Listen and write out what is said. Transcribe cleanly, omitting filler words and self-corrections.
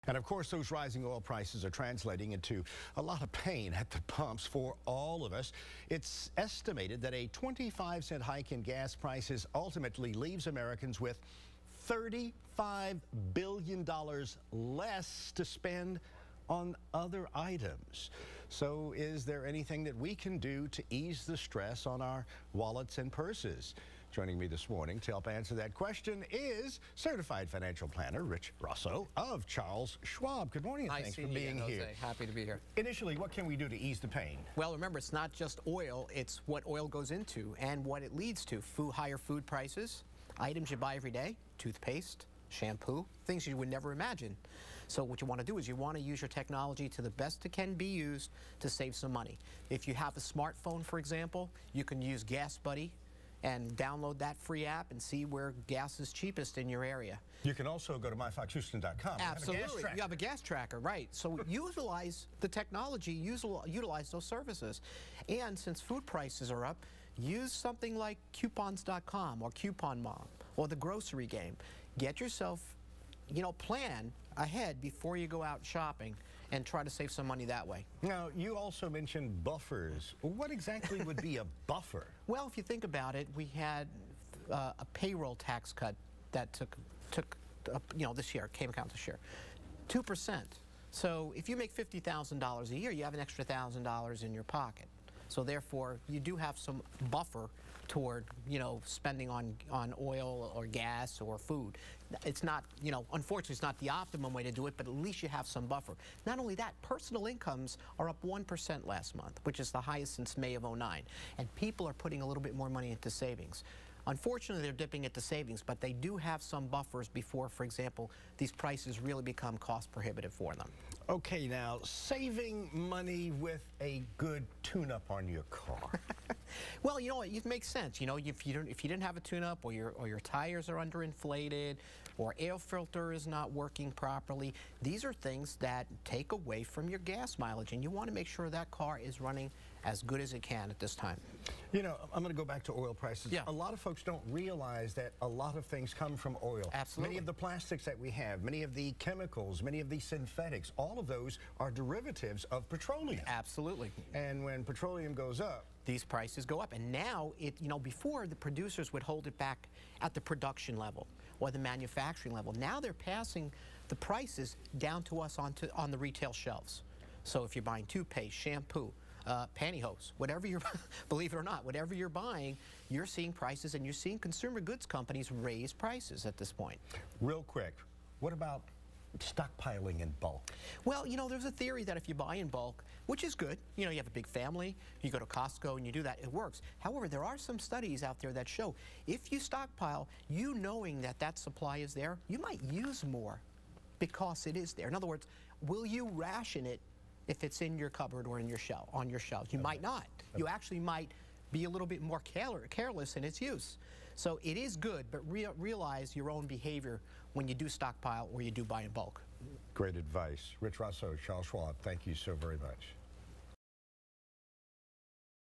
And of course, those rising oil prices are translating into a lot of pain at the pumps for all of us. It's estimated that a 25-cent hike in gas prices ultimately leaves Americans with $35 billion less to spend on other items. So is there anything that we can do to ease the stress on our wallets and purses? Joining me this morning to help answer that question is certified financial planner Rosso of Charles Schwab. Good morning, and thanks for being here. Happy to be here. Initially, what can we do to ease the pain? Well, remember, it's not just oil, it's what oil goes into and what it leads to. Higher food prices, items you buy every day, toothpaste, shampoo, things you would never imagine. So what you want to do is you want to use your technology to the best it can be used to save some money. If you have a smartphone, for example, you can use Gas Buddy and download that free app and see where gas is cheapest in your area. You can also go to myfoxhouston.com. Absolutely. You have a gas tracker, right. So utilize the technology, utilize those services. And since food prices are up, use something like coupons.com or Coupon Mom or the grocery game. Get yourself, plan ahead before you go out shopping and try to save some money that way. Now, you also mentioned buffers. What exactly would be a buffer? Well, if you think about it, we had a payroll tax cut that took this year, came out this year, 2%. So if you make $50,000 a year, you have an extra $1,000 in your pocket. So therefore, you do have some buffer toward, spending on oil or gas or food. It's not, unfortunately, it's not the optimum way to do it, but at least you have some buffer. Not only that, personal incomes are up 1% last month, which is the highest since May of '09. And people are putting a little bit more money into savings. Unfortunately, they're dipping into savings, but they do have some buffers before, for example, these prices really become cost prohibitive for them. Okay, now, saving money with a good tune-up on your car. Well, it makes sense. If you didn't have a tune-up, or your tires are underinflated, or air filter is not working properly, these are things that take away from your gas mileage, and you want to make sure that car is running as good as it can at this time. I'm going to go back to oil prices. Yeah. A lot of folks don't realize that a lot of things come from oil. Absolutely. Many of the plastics that we have, many of the chemicals, many of the synthetics, all of those are derivatives of petroleum. Absolutely. And when petroleum goes up, these prices go up. And now, before the producers would hold it back at the production level or the manufacturing level. Now they're passing the prices down to us on the retail shelves. So if you're buying toothpaste, shampoo, pantyhose, whatever you're, believe it or not, whatever you're buying, you're seeing prices, and you're seeing consumer goods companies raise prices at this point. Real quick, what about stockpiling in bulk? Well, there's a theory that if you buy in bulk, which is good, you have a big family, you go to Costco and you do that, it works. However, there are some studies out there that show if you stockpile, knowing that supply is there, you might use more because it is there. In other words, will you ration it if it's in your cupboard or in your on your shelves? You might not. You actually might be a little bit more careless in its use. So it is good, but realize your own behavior when you do stockpile or you do buy in bulk. Great advice. Rosso, Charles Schwab, thank you so very much.